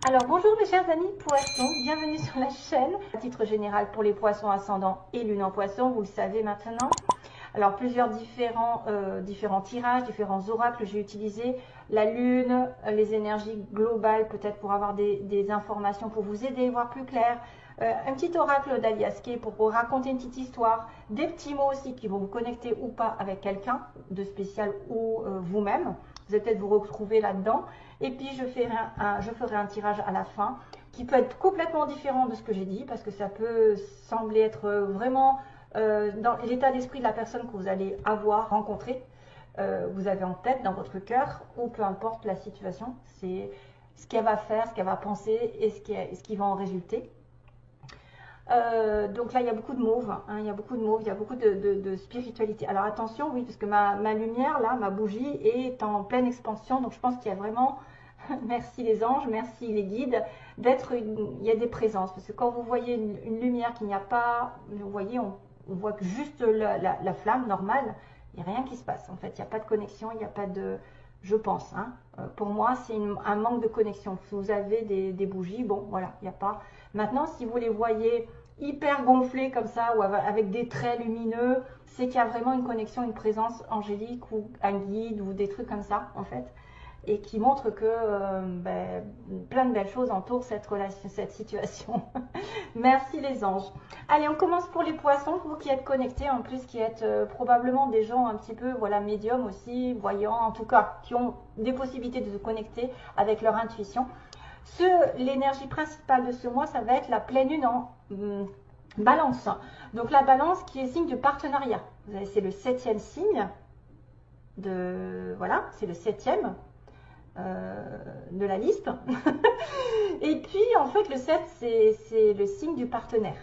Alors bonjour mes chers amis poissons, bienvenue sur la chaîne. À titre général pour les poissons ascendants et lune en poisson, vous le savez maintenant. Alors plusieurs différents tirages, différents oracles, j'ai utilisé la lune, les énergies globales peut-être pour avoir des informations pour vous aider, voir plus clair. Un petit oracle d'Alias Kay pour vous raconter une petite histoire, des petits mots aussi qui vont vous connecter ou pas avec quelqu'un de spécial ou vous-même. Vous allez peut-être vous retrouver là-dedans. Et puis je ferai un tirage à la fin qui peut être complètement différent de ce que j'ai dit parce que ça peut sembler être vraiment dans l'état d'esprit de la personne que vous allez avoir rencontré, vous avez en tête dans votre cœur, ou peu importe la situation, c'est ce qu'elle va faire, ce qu'elle va penser et ce qui va en résulter. Donc là il y a beaucoup de mauve, hein, il y a beaucoup de mauve, il y a beaucoup de spiritualité. Alors attention, oui, parce que ma lumière là, ma bougie est en pleine expansion, donc je pense qu'il y a vraiment, merci les anges, merci les guides, il y a des présences, parce que quand vous voyez une lumière qu'il n'y a pas, vous voyez, on voit que juste la flamme normale, il n'y a rien qui se passe, en fait, il n'y a pas de connexion, il n'y a pas de, je pense, hein, pour moi c'est un manque de connexion. Si vous avez des bougies, bon voilà, il n'y a pas. Maintenant, si vous les voyez hyper gonflées comme ça, ou avec des traits lumineux, c'est qu'il y a vraiment une connexion, une présence angélique, ou un guide, ou des trucs comme ça, en fait, et qui montre que plein de belles choses entourent cette relation, cette situation. Merci les anges. Allez, on commence pour les poissons, vous qui êtes connectés, en plus qui êtes probablement des gens un petit peu, voilà, médiums aussi, voyants, en tout cas, qui ont des possibilités de se connecter avec leur intuition. L'énergie principale de ce mois, ça va être la pleine lune en balance. Donc la balance qui est signe de partenariat. C'est le 7e signe, voilà, c'est le 7e de la liste. Et puis en fait le 7, c'est le signe du partenaire.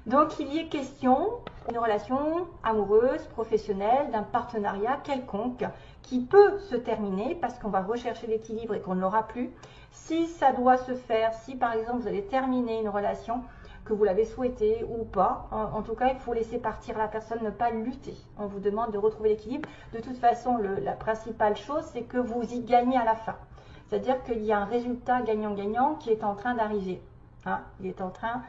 Donc il y est question d'une relation amoureuse, professionnelle, d'un partenariat quelconque qui peut se terminer parce qu'on va rechercher l'équilibre et qu'on ne l'aura plus. Si ça doit se faire, si par exemple vous allez terminer une relation, que vous l'avez souhaité ou pas, en tout cas il faut laisser partir la personne, ne pas lutter. On vous demande de retrouver l'équilibre. De toute façon, la principale chose, c'est que vous y gagnez à la fin. C'est-à-dire qu'il y a un résultat gagnant-gagnant qui est en train d'arriver. Hein, il est en train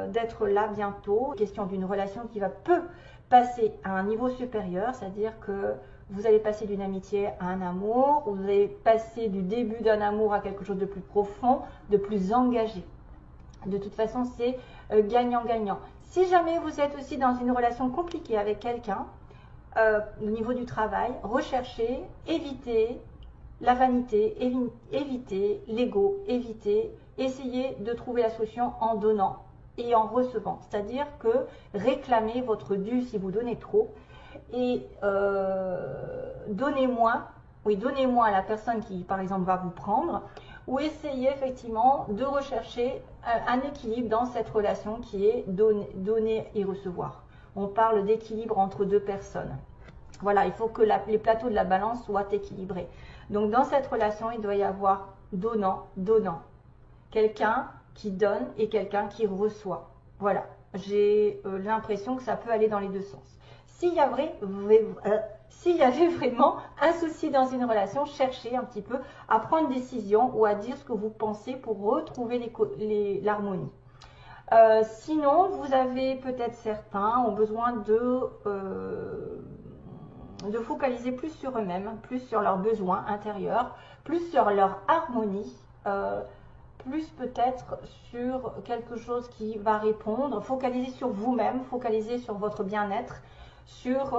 d'être là bientôt. Question d'une relation qui peut passer à un niveau supérieur, c'est-à-dire que vous allez passer d'une amitié à un amour, vous allez passer du début d'un amour à quelque chose de plus profond, de plus engagé. De toute façon, c'est gagnant-gagnant. Si jamais vous êtes aussi dans une relation compliquée avec quelqu'un, au niveau du travail, recherchez, évitez la vanité, évitez l'ego, essayez de trouver la solution en donnant et en recevant. C'est-à-dire que réclamez votre dû si vous donnez trop et donnez moins. Oui, donnez moins à la personne qui, par exemple, va vous prendre, ou essayez effectivement de rechercher un équilibre dans cette relation qui est donner et recevoir. On parle d'équilibre entre deux personnes. Voilà, il faut que les plateaux de la balance soient équilibrés. Donc dans cette relation, il doit y avoir donnant. Quelqu'un qui donne et quelqu'un qui reçoit. Voilà, j'ai l'impression que ça peut aller dans les deux sens. S'il y avait vraiment un souci dans une relation, cherchez un petit peu à prendre une décision ou à dire ce que vous pensez pour retrouver l'harmonie. Sinon, vous avez peut-être certains ont besoin de focaliser plus sur eux-mêmes, plus sur leurs besoins intérieurs, plus sur leur harmonie, plus peut-être sur quelque chose qui va répondre, focaliser sur vous-même, focaliser sur votre bien-être, sur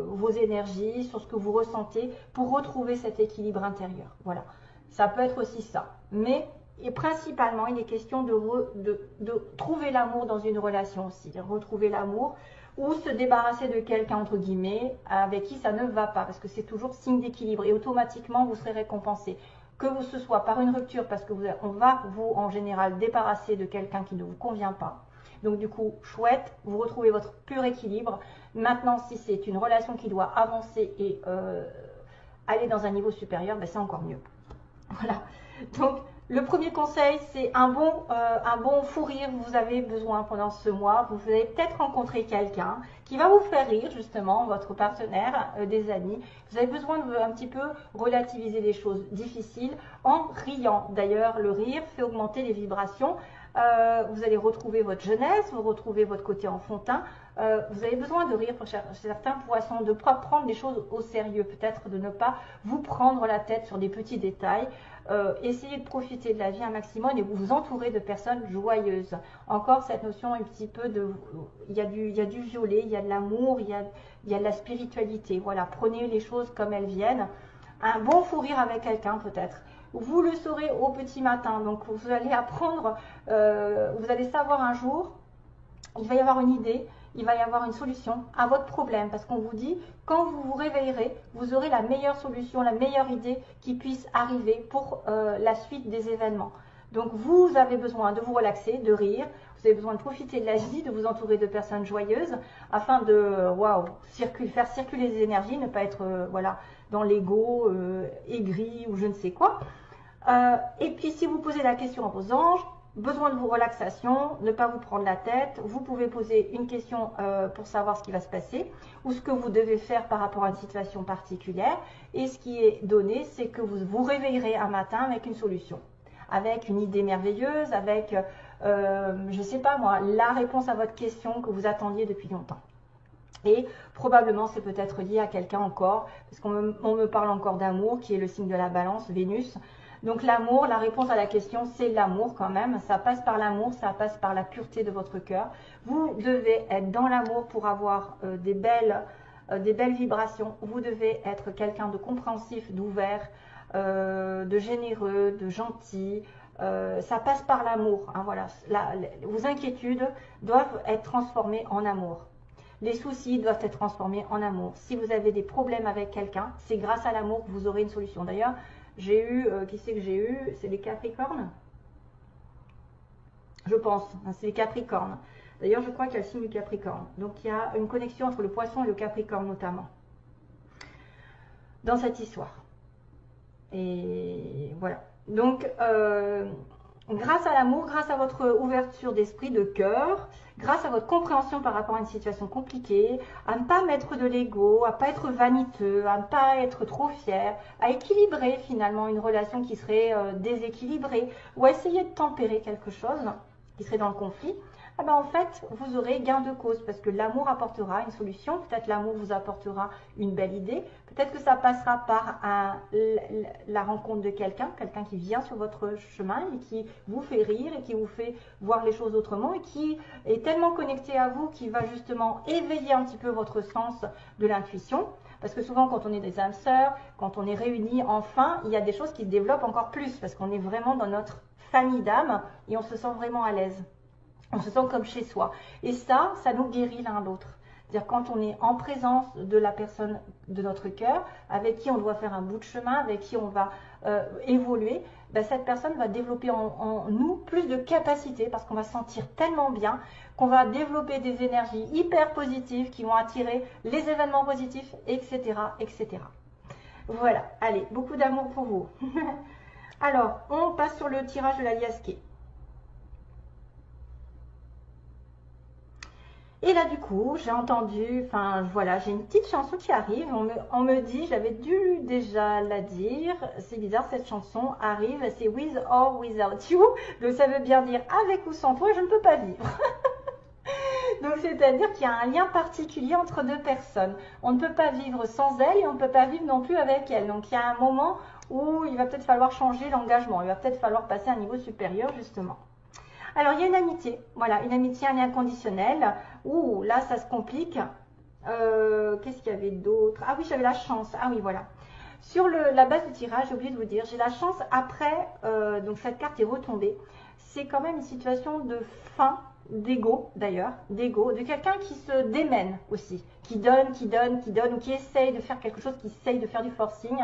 vos énergies, sur ce que vous ressentez pour retrouver cet équilibre intérieur. Voilà, ça peut être aussi ça. Mais et principalement, il est question de trouver l'amour dans une relation aussi, de retrouver l'amour ou se débarrasser de quelqu'un, entre guillemets, avec qui ça ne va pas, parce que c'est toujours signe d'équilibre et automatiquement, vous serez récompensé. Que ce soit par une rupture, parce que on va vous, en général, débarrasser de quelqu'un qui ne vous convient pas. Donc du coup, chouette, vous retrouvez votre pur équilibre. Maintenant, si c'est une relation qui doit avancer et aller dans un niveau supérieur, ben, c'est encore mieux. Voilà. Donc, Le premier conseil, c'est un bon fou rire. Vous avez besoin pendant ce mois. Vous allez peut-être rencontrer quelqu'un qui va vous faire rire, justement, votre partenaire, des amis. Vous avez besoin de un petit peu relativiser les choses difficiles en riant. D'ailleurs, le rire fait augmenter les vibrations. Vous allez retrouver votre jeunesse, vous retrouvez votre côté enfantin. Vous avez besoin de rire pour certains poissons, de ne pas prendre les choses au sérieux, peut-être de ne pas vous prendre la tête sur des petits détails. Essayez de profiter de la vie un maximum et vous entourer de personnes joyeuses. Encore cette notion un petit peu de... Il y a du violet, il y a de l'amour, il y a de la spiritualité. Voilà, prenez les choses comme elles viennent. Un bon fou rire avec quelqu'un peut-être. Vous le saurez au petit matin. Donc vous allez apprendre, vous allez savoir un jour, il va y avoir une idée, il va y avoir une solution à votre problème. Parce qu'on vous dit, quand vous vous réveillerez, vous aurez la meilleure solution, la meilleure idée qui puisse arriver pour la suite des événements. Donc vous avez besoin de vous relaxer, de rire, vous avez besoin de profiter de la vie, de vous entourer de personnes joyeuses afin de faire circuler les énergies, ne pas être voilà, dans l'ego, aigri ou je ne sais quoi. Et puis si vous posez la question à vos anges, besoin de vos relaxations, ne pas vous prendre la tête, vous pouvez poser une question pour savoir ce qui va se passer ou ce que vous devez faire par rapport à une situation particulière. Et ce qui est donné, c'est que vous vous réveillerez un matin avec une solution, avec une idée merveilleuse, avec, je ne sais pas moi, la réponse à votre question que vous attendiez depuis longtemps. Et probablement c'est peut-être lié à quelqu'un encore, parce qu'on me parle encore d'amour, qui est le signe de la balance, Vénus. Donc l'amour, la réponse à la question, c'est l'amour quand même. Ça passe par l'amour, ça passe par la pureté de votre cœur. Vous devez être dans l'amour pour avoir des belles vibrations. Vous devez être quelqu'un de compréhensif, d'ouvert, de généreux, de gentil. Ça passe par l'amour. Hein, voilà. Vos inquiétudes doivent être transformées en amour. Les soucis doivent être transformés en amour. Si vous avez des problèmes avec quelqu'un, c'est grâce à l'amour que vous aurez une solution. D'ailleurs, j'ai eu, qui c'est que j'ai eu? C'est les Capricornes? Je pense, c'est les Capricornes. D'ailleurs, je crois qu'il y a le signe du Capricorne. Donc, il y a une connexion entre le Poisson et le Capricorne notamment, dans cette histoire. Et voilà. Donc, grâce à l'amour, grâce à votre ouverture d'esprit, de cœur, grâce à votre compréhension par rapport à une situation compliquée, à ne pas mettre de l'ego, à ne pas être vaniteux, à ne pas être trop fier, à équilibrer finalement une relation qui serait déséquilibrée ou à essayer de tempérer quelque chose qui serait dans le conflit, eh ben en fait, vous aurez gain de cause parce que l'amour apportera une solution. Peut-être l'amour vous apportera une belle idée. Peut-être que ça passera par la rencontre de quelqu'un qui vient sur votre chemin et qui vous fait rire et qui vous fait voir les choses autrement et qui est tellement connecté à vous qui va justement éveiller un petit peu votre sens de l'intuition. Parce que souvent, quand on est des âmes sœurs, quand on est réunis enfin, il y a des choses qui se développent encore plus parce qu'on est vraiment dans notre famille d'âmes et on se sent vraiment à l'aise. On se sent comme chez soi. Et ça nous guérit l'un l'autre. C'est-à-dire quand on est en présence de la personne de notre cœur, avec qui on doit faire un bout de chemin, avec qui on va évoluer, ben cette personne va développer en nous plus de capacités parce qu'on va se sentir tellement bien qu'on va développer des énergies hyper positives qui vont attirer les événements positifs, etc., etc. Voilà, allez, beaucoup d'amour pour vous. Alors, on passe sur le tirage de la liasquée. Et là du coup, j'ai entendu, enfin voilà, j'ai une petite chanson qui arrive, on me dit, j'avais dû déjà la dire, c'est bizarre, cette chanson arrive, c'est With or Without You, donc ça veut bien dire avec ou sans toi, je ne peux pas vivre. Donc c'est-à-dire qu'il y a un lien particulier entre deux personnes. On ne peut pas vivre sans elle et on ne peut pas vivre non plus avec elle. Donc il y a un moment où il va peut-être falloir changer l'engagement, il va peut-être falloir passer à un niveau supérieur justement. Alors, il y a une amitié, voilà, une amitié, un lien conditionnel. Ouh, là, ça se complique. Qu'est-ce qu'il y avait d'autre? Ah oui, j'avais la chance. Ah oui, voilà. Sur la base du tirage, j'ai oublié de vous dire, j'ai la chance après, donc cette carte est retombée. C'est quand même une situation de fin, d'ego d'ailleurs, d'ego, de quelqu'un qui se démène aussi, qui donne, ou qui essaye de faire quelque chose, qui essaye de faire du forcing,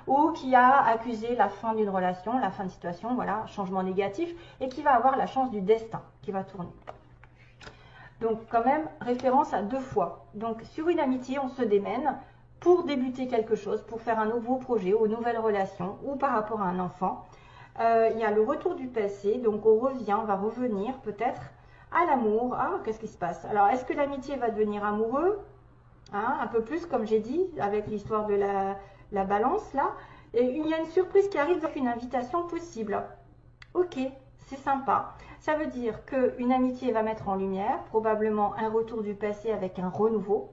ou qui a accusé la fin d'une relation, la fin de situation, voilà, changement négatif, et qui va avoir la chance du destin qui va tourner. Donc quand même, référence à 2 fois. Donc sur une amitié, on se démène pour débuter quelque chose, pour faire un nouveau projet ou une nouvelle relation, ou par rapport à un enfant. Il y a le retour du passé, donc on revient, on va revenir peut-être à l'amour. Ah, qu'est-ce qui se passe? Alors, est-ce que l'amitié va devenir amoureux? Hein, un peu plus, comme j'ai dit, avec l'histoire de la balance, là. Et il y a une surprise qui arrive avec une invitation possible. Ok, c'est sympa. Ça veut dire qu'une amitié va mettre en lumière, probablement un retour du passé avec un renouveau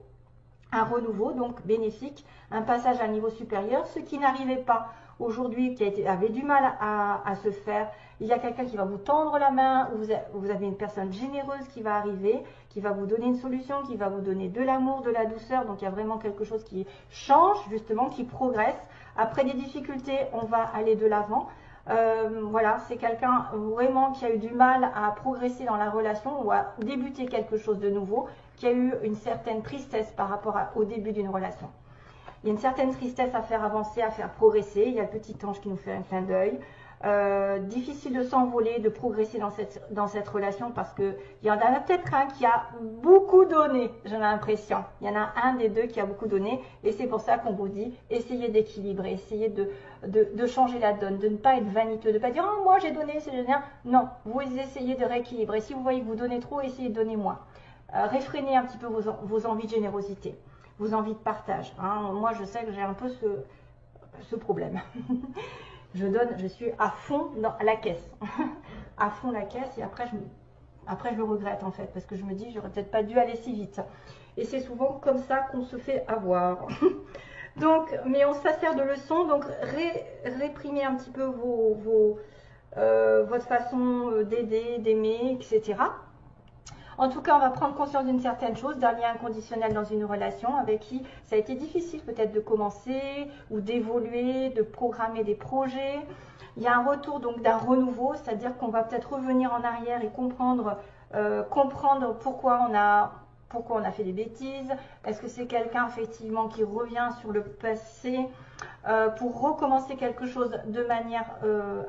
donc bénéfique, un passage à un niveau supérieur, ce qui n'arrivait pas aujourd'hui, qui avait du mal à se faire. Il y a quelqu'un qui va vous tendre la main, ou vous avez une personne généreuse qui va arriver, qui va vous donner une solution, qui va vous donner de l'amour, de la douceur. Donc il y a vraiment quelque chose qui change, justement, qui progresse. Après des difficultés, on va aller de l'avant. Voilà, c'est quelqu'un vraiment qui a eu du mal à progresser dans la relation ou à débuter quelque chose de nouveau, qui a eu une certaine tristesse par rapport au début d'une relation. Il y a une certaine tristesse à faire avancer, à faire progresser. Il y a le petit ange qui nous fait un clin d'œil. Difficile de s'envoler, de progresser dans cette relation parce qu'il y en a peut-être un qui a beaucoup donné, j'ai l'impression. Il y en a un des deux qui a beaucoup donné et c'est pour ça qu'on vous dit, essayez d'équilibrer, essayez de changer la donne, de ne pas être vaniteux, de ne pas dire « Oh, moi j'ai donné, c'est génial ». Non, vous essayez de rééquilibrer. Si vous voyez que vous donnez trop, essayez de donner moins. Réfrénez un petit peu vos envies de générosité, vos envies de partage. Hein. Moi, je sais que j'ai un peu ce problème. Je suis à fond dans la caisse. À fond la caisse et après je le regrette en fait parce que je me dis j'aurais peut-être pas dû aller si vite. Et c'est souvent comme ça qu'on se fait avoir. Donc, mais on se sert de leçons, donc réprimez un petit peu votre façon d'aider, d'aimer, etc. En tout cas, on va prendre conscience d'une certaine chose, d'un lien inconditionnel dans une relation avec qui ça a été difficile peut-être de commencer ou d'évoluer, de programmer des projets. Il y a un retour donc d'un renouveau, c'est-à-dire qu'on va peut-être revenir en arrière et comprendre pourquoi on a fait des bêtises. Est-ce que c'est quelqu'un effectivement qui revient sur le passé pour recommencer quelque chose de manière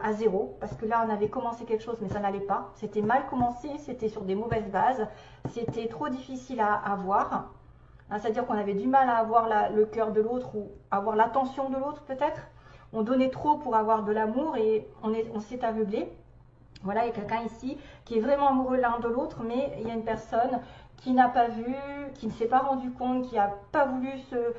à zéro, parce que là on avait commencé quelque chose mais ça n'allait pas, c'était mal commencé, c'était sur des mauvaises bases, c'était trop difficile à voir, hein, c'est-à-dire qu'on avait du mal à avoir le cœur de l'autre ou avoir l'attention de l'autre peut-être, on donnait trop pour avoir de l'amour et on s'est aveuglé. Voilà, il y a quelqu'un ici qui est vraiment amoureux l'un de l'autre, mais il y a une personne qui n'a pas vu, qui ne s'est pas rendu compte, qui n'a pas voulu se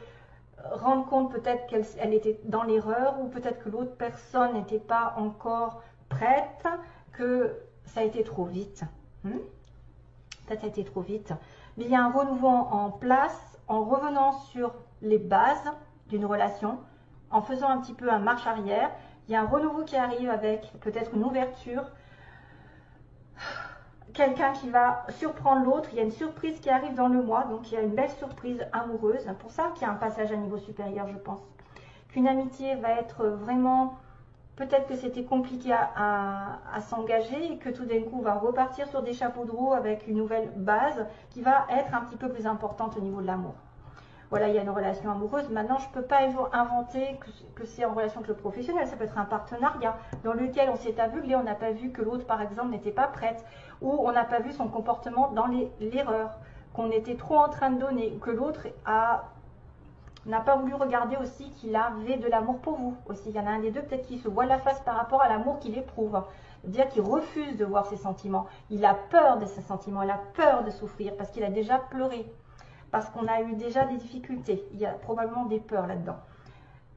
rendre compte peut-être qu'elle était dans l'erreur ou peut-être que l'autre personne n'était pas encore prête, que ça a été trop vite. Peut-être ça a été trop vite. Mais il y a un renouveau en place en revenant sur les bases d'une relation, en faisant un petit peu un marche arrière. Il y a un renouveau qui arrive avec peut-être une ouverture, quelqu'un qui va surprendre l'autre, il y a une surprise qui arrive dans le mois, donc il y a une belle surprise amoureuse, pour ça qu'il y a un passage à niveau supérieur, je pense. Qu'une amitié va être vraiment, peut-être que c'était compliqué à s'engager et que tout d'un coup on va repartir sur des chapeaux de roue avec une nouvelle base qui va être un petit peu plus importante au niveau de l'amour. Voilà, il y a une relation amoureuse. Maintenant, je ne peux pas inventer que c'est en relation avec le professionnel. Ça peut être un partenariat dans lequel on s'est aveuglé, on n'a pas vu que l'autre, par exemple, n'était pas prête, ou on n'a pas vu son comportement dans l'erreur, qu'on était trop en train de donner, que l'autre n'a pas voulu regarder aussi qu'il avait de l'amour pour vous. Aussi, il y en a un des deux peut-être qui se voit la face par rapport à l'amour qu'il éprouve. C'est-à-dire qu'il refuse de voir ses sentiments. Il a peur de ses sentiments, il a peur de souffrir parce qu'il a déjà pleuré. Parce qu'on a eu déjà des difficultés, il y a probablement des peurs là-dedans.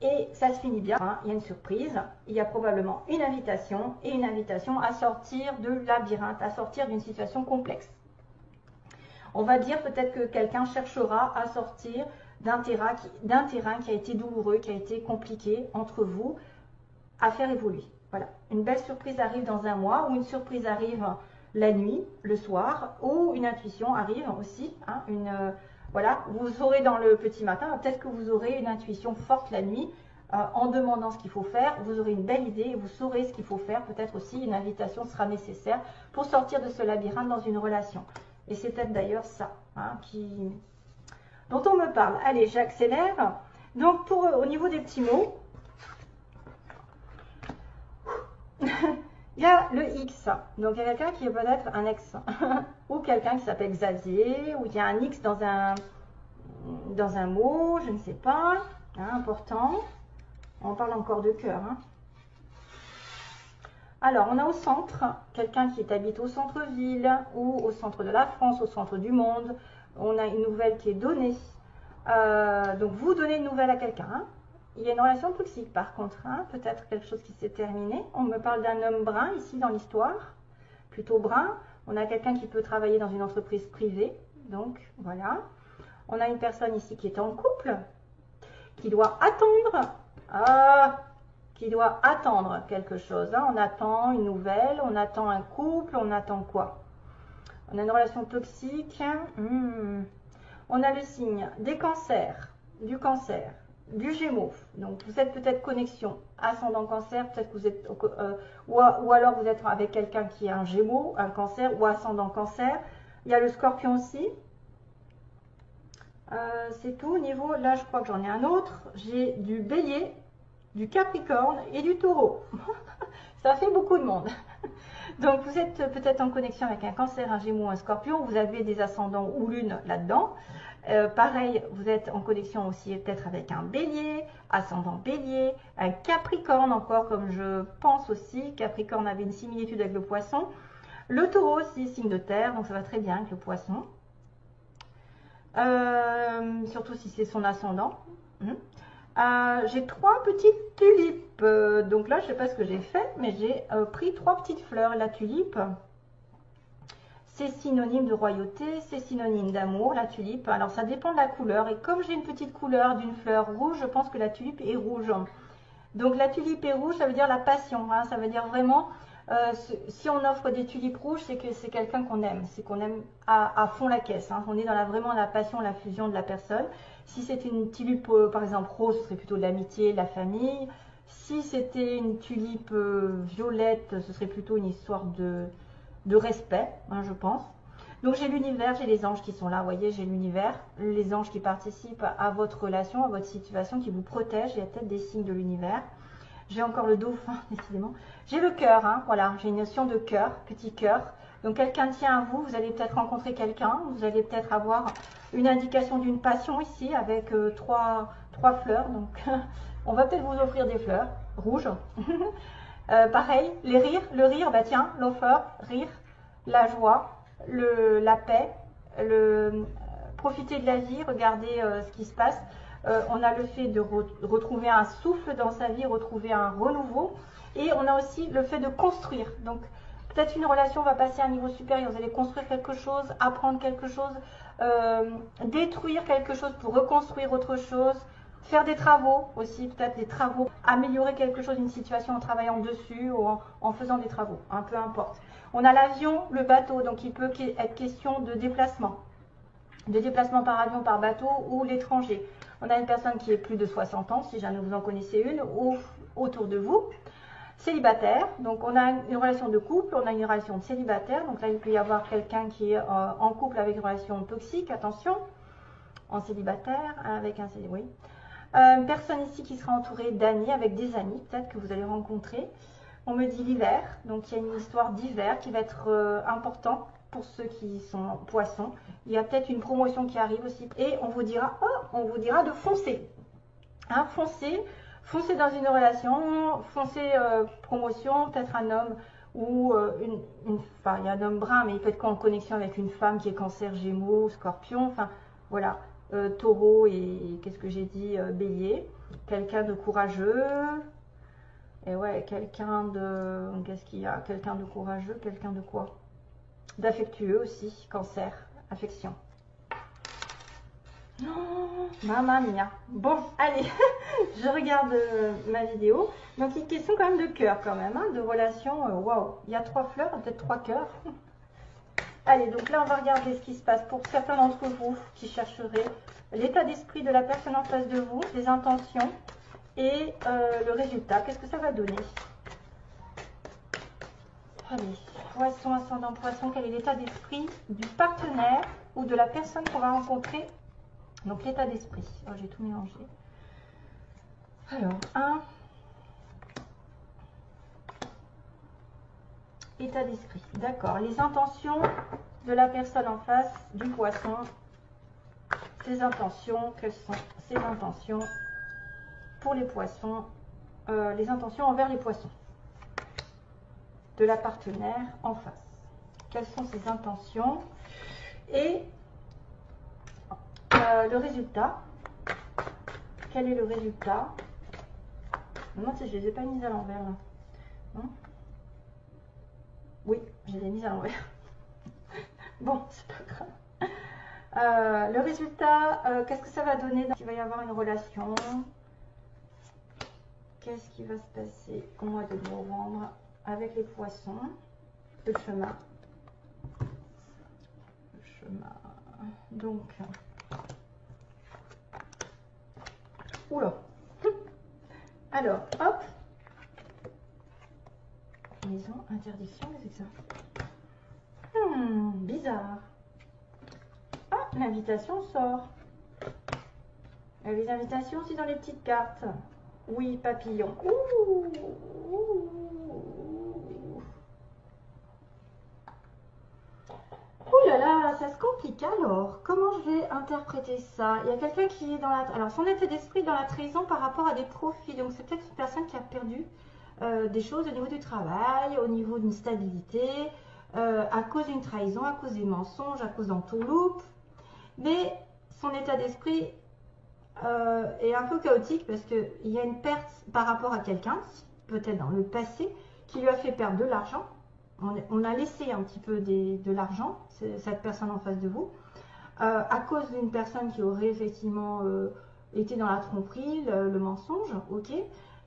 Et ça se finit bien, hein, il y a une surprise, il y a probablement une invitation, et une invitation à sortir de labyrinthe, à sortir d'une situation complexe. On va dire peut-être que quelqu'un cherchera à sortir d'un terrain qui a été douloureux, qui a été compliqué entre vous, à faire évoluer. Voilà, une belle surprise arrive dans un mois, ou une surprise arrive la nuit, le soir, ou une intuition arrive aussi, hein, voilà, vous aurez dans le petit matin, peut-être que vous aurez une intuition forte la nuit, en demandant ce qu'il faut faire, vous aurez une belle idée et vous saurez ce qu'il faut faire. Peut-être aussi une invitation sera nécessaire pour sortir de ce labyrinthe dans une relation. Et c'est peut-être d'ailleurs ça hein, dont on me parle. Allez, j'accélère. Donc, au niveau des petits mots, il y a le X. Donc, il y a quelqu'un qui est peut-être un ex. Ou quelqu'un qui s'appelle Xavier. Ou il y a un X dans un mot, je ne sais pas. Hein, important. On parle encore de cœur. Hein. Alors, on a au centre, quelqu'un qui habite au centre-ville ou au centre de la France, au centre du monde. On a une nouvelle qui est donnée. Donc, vous donnez une nouvelle à quelqu'un. Hein. Il y a une relation toxique par contre, hein. Peut-être quelque chose qui s'est terminé. On me parle d'un homme brun ici dans l'histoire, plutôt brun. On a quelqu'un qui peut travailler dans une entreprise privée. Donc, voilà. On a une personne ici qui est en couple, qui doit attendre. Qui doit attendre quelque chose. Hein. On attend une nouvelle, on attend un couple, on attend quoi? On a une relation toxique. On a le signe des cancers, du Gémeaux. Donc vous êtes peut-être connexion ascendant cancer, peut-être que vous êtes ou alors vous êtes avec quelqu'un qui est un Gémeaux, un cancer ou ascendant cancer. Il y a le Scorpion aussi. C'est tout au niveau. Là, je crois que j'en ai un autre. J'ai du Bélier, du Capricorne et du Taureau. Ça fait beaucoup de monde. Donc vous êtes peut-être en connexion avec un Cancer, un Gémeaux, un Scorpion. Vous avez des ascendants ou lune là-dedans. Pareil, vous êtes en connexion aussi peut-être avec un Bélier, ascendant Bélier, un Capricorne encore comme je pense aussi. Capricorne avait une similitude avec le Poisson. Le Taureau aussi, signe de terre, donc ça va très bien avec le Poisson. Surtout si c'est son ascendant. J'ai 3 petites tulipes. Donc là, je ne sais pas ce que j'ai fait, mais j'ai pris 3 petites fleurs. La tulipe, c'est synonyme de royauté, c'est synonyme d'amour, la tulipe. Alors, ça dépend de la couleur. Et comme j'ai une petite couleur d'une fleur rouge, je pense que la tulipe est rouge. Donc, la tulipe est rouge, ça veut dire la passion. Hein, ça veut dire vraiment, si on offre des tulipes rouges, c'est que c'est quelqu'un qu'on aime. C'est qu'on aime à fond la caisse. Hein. On est dans vraiment la passion, la fusion de la personne. Si c'était une tulipe, par exemple, rose, ce serait plutôt de l'amitié, de la famille. Si c'était une tulipe violette, ce serait plutôt une histoire de respect, hein, je pense. Donc j'ai l'univers, j'ai les anges qui sont là, vous voyez, j'ai l'univers, les anges qui participent à votre relation, à votre situation, qui vous protègent. Il y a peut-être des signes de l'univers. J'ai encore le dauphin, décidément. J'ai le cœur, hein, voilà, j'ai une notion de cœur, petit cœur. Donc quelqu'un tient à vous, vous allez peut-être rencontrer quelqu'un, vous allez peut-être avoir une indication d'une passion ici avec trois fleurs. Donc on va peut-être vous offrir des fleurs rouges. Pareil, le rire, bah tiens, l'offer, rire, la joie, la paix, profiter de la vie, regarder ce qui se passe. On a le fait de retrouver un souffle dans sa vie, retrouver un renouveau. Et on a aussi le fait de construire. Donc peut-être une relation va passer à un niveau supérieur. Vous allez construire quelque chose, apprendre quelque chose, détruire quelque chose pour reconstruire autre chose. Faire des travaux aussi, peut-être des travaux, améliorer quelque chose, une situation en travaillant dessus ou en faisant des travaux, hein, peu importe. On a l'avion, le bateau, donc il peut être question de déplacement par avion, par bateau ou l'étranger. On a une personne qui est plus de 60 ans, si jamais vous en connaissez une, ou autour de vous. Célibataire, donc on a une relation de couple, on a une relation de célibataire, donc là il peut y avoir quelqu'un qui est en couple avec une relation toxique, attention, en célibataire, avec un célibataire, oui. Une personne ici qui sera entourée d'amis, avec des amis peut-être que vous allez rencontrer. On me dit l'hiver, donc il y a une histoire d'hiver qui va être importante pour ceux qui sont poissons. Il y a peut-être une promotion qui arrive aussi et on vous dira de foncer. Hein, foncez dans une relation, foncez promotion, peut-être un homme ou enfin il y a un homme brun mais il peut être en connexion avec une femme qui est cancer, gémeaux, scorpion, enfin voilà. Taureau et qu'est-ce que j'ai dit, bélier, quelqu'un de courageux, et ouais, quelqu'un de, qu'est-ce qu'il y a, quelqu'un de courageux, quelqu'un de quoi, d'affectueux aussi, cancer, affection. Oh, mamma mia. Bon, allez, je regarde ma vidéo. Donc une question quand même de cœur quand même, hein, de relation, waouh, il y a 3 fleurs, peut-être 3 cœurs. Allez, donc là, on va regarder ce qui se passe pour certains d'entre vous qui chercheraient l'état d'esprit de la personne en face de vous, les intentions et le résultat. Qu'est-ce que ça va donner? Allez, poisson, ascendant poisson, quel est l'état d'esprit du partenaire ou de la personne qu'on va rencontrer? Donc, l'état d'esprit. Oh, j'ai tout mélangé. Alors, 1. État d'esprit. D'accord. Les intentions de la personne en face du poisson. Ses intentions, quelles sont ses intentions pour les poissons, les intentions envers les poissons. de la partenaire en face. Quelles sont ses intentions et le résultat. Quel est le résultat? Je me demande si je ne les ai pas mises à l'envers là. Non? Oui, je les ai mises à l'envers. Bon, c'est pas grave. Le résultat, qu'est-ce que ça va donner? Il va y avoir une relation. Qu'est-ce qui va se passer au mois de novembre avec les poissons? Le chemin. Le chemin. Donc, oula. Alors, hop. Maison, interdiction, qu'est-ce que c'est ça? Bizarre. Ah, l'invitation sort. Il y a les invitations aussi dans les petites cartes. Oui, papillon. Ouh, ouh là là, ça se complique alors. Comment je vais interpréter ça? Il y a quelqu'un qui est dans la... Alors, son état d'esprit dans la trahison par rapport à des profits. Donc, c'est peut-être une personne qui a perdu des choses au niveau du travail, au niveau d'une stabilité, à cause d'une trahison, à cause des mensonges, à cause d'entourloupe. Mais son état d'esprit est un peu chaotique parce qu'il y a une perte par rapport à quelqu'un, peut-être dans le passé, qui lui a fait perdre de l'argent. On a laissé un petit peu de l'argent, cette personne en face de vous, à cause d'une personne qui aurait effectivement été dans la tromperie, le mensonge, ok.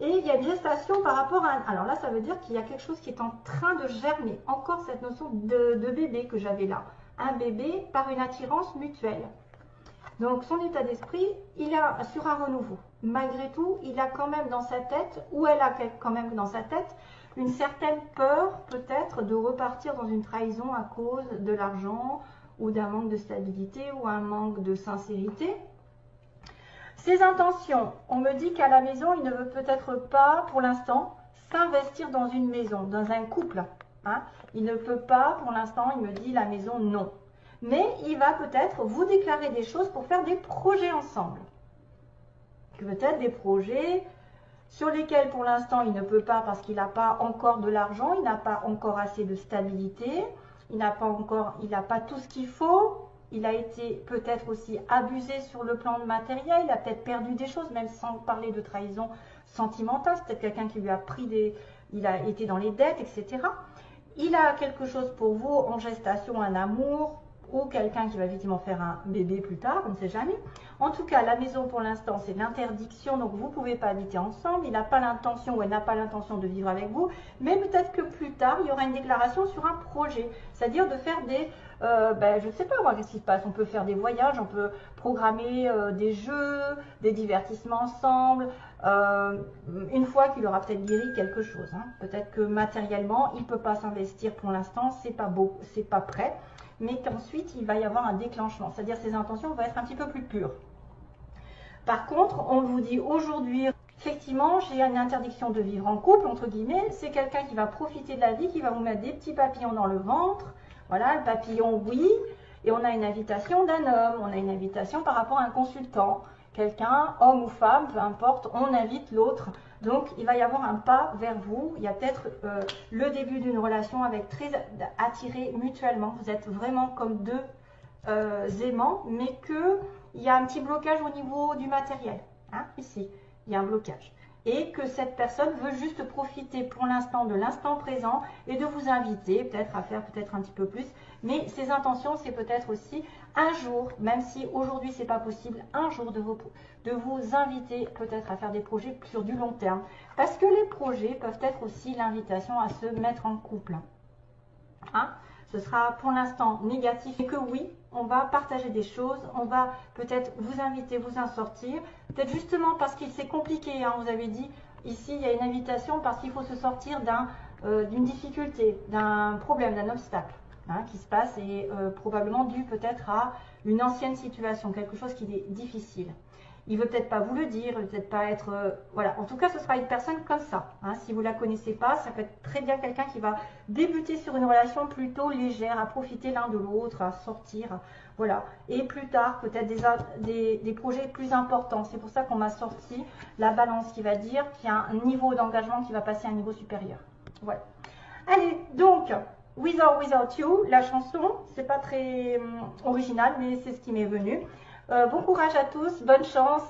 Et il y a une gestation par rapport à... Alors là, ça veut dire qu'il y a quelque chose qui est en train de germer. Encore cette notion de bébé que j'avais là. Un bébé par une attirance mutuelle. Donc son état d'esprit, il est sur un renouveau. Malgré tout, il a quand même dans sa tête, ou elle a quand même dans sa tête, une certaine peur peut-être de repartir dans une trahison à cause de l'argent ou d'un manque de stabilité ou un manque de sincérité. Ses intentions, on me dit qu'à la maison, il ne veut peut-être pas pour l'instant s'investir dans une maison, dans un couple. Hein. Il ne peut pas pour l'instant, il me dit la maison non. Mais il va peut-être vous déclarer des choses pour faire des projets ensemble. Peut-être des projets sur lesquels pour l'instant il ne peut pas parce qu'il n'a pas encore de l'argent, il n'a pas encore assez de stabilité, il n'a pas tout ce qu'il faut, il a été peut-être aussi abusé sur le plan de matériel, il a peut-être perdu des choses, même sans parler de trahison sentimentale, c'est peut-être quelqu'un qui lui a pris il a été dans les dettes, etc. Il a quelque chose pour vous en gestation, un amour, ou quelqu'un qui va effectivement faire un bébé plus tard, on ne sait jamais. En tout cas, la maison pour l'instant, c'est l'interdiction, donc vous ne pouvez pas habiter ensemble. Il n'a pas l'intention ou elle n'a pas l'intention de vivre avec vous, mais peut-être que plus tard, il y aura une déclaration sur un projet, c'est-à-dire de faire des, je ne sais pas moi, qu'est-ce qui se passe, on peut faire des voyages, on peut programmer des jeux, des divertissements ensemble, une fois qu'il aura peut-être guéri quelque chose. Hein. Peut-être que matériellement, il ne peut pas s'investir pour l'instant, c'est pas beau, c'est pas prêt. Mais qu'ensuite, il va y avoir un déclenchement. C'est-à-dire ses intentions vont être un petit peu plus pures. Par contre, on vous dit aujourd'hui, effectivement, j'ai une interdiction de vivre en couple, entre guillemets. C'est quelqu'un qui va profiter de la vie, qui va vous mettre des petits papillons dans le ventre. Voilà, le papillon, oui. Et on a une invitation d'un homme, on a une invitation par rapport à un consultant. Quelqu'un, homme ou femme, peu importe, on invite l'autre. Donc, il va y avoir un pas vers vous. Il y a peut-être le début d'une relation avec très attirés mutuellement. Vous êtes vraiment comme deux aimants, mais qu'il y a un petit blocage au niveau du matériel. Hein, ici, il y a un blocage. Et que cette personne veut juste profiter pour l'instant de l'instant présent et de vous inviter peut-être à faire peut-être un petit peu plus. Mais ses intentions, c'est peut-être aussi un jour, même si aujourd'hui c'est pas possible, un jour de vous inviter peut-être à faire des projets sur du long terme. Parce que les projets peuvent être aussi l'invitation à se mettre en couple. Hein? Ce sera pour l'instant négatif et que oui, on va partager des choses, on va peut-être vous inviter, vous en sortir. Peut-être justement parce qu'il c'est compliqué, hein, vous avez dit, ici il y a une invitation parce qu'il faut se sortir d'une difficulté, d'un problème, d'un obstacle. Hein, qui se passe et probablement dû peut-être à une ancienne situation, quelque chose qui est difficile. Il ne veut peut-être pas vous le dire, il ne veut peut-être pas être... voilà, en tout cas, ce sera une personne comme ça. Hein. Si vous ne la connaissez pas, ça peut être très bien quelqu'un qui va débuter sur une relation plutôt légère, à profiter l'un de l'autre, à sortir, voilà. Et plus tard, peut-être des projets plus importants. C'est pour ça qu'on m'a sorti la balance qui va dire qu'il y a un niveau d'engagement qui va passer à un niveau supérieur. Voilà. Allez, donc, With or Without You, la chanson, c'est pas très original, mais c'est ce qui m'est venu. Bon courage à tous, bonne chance.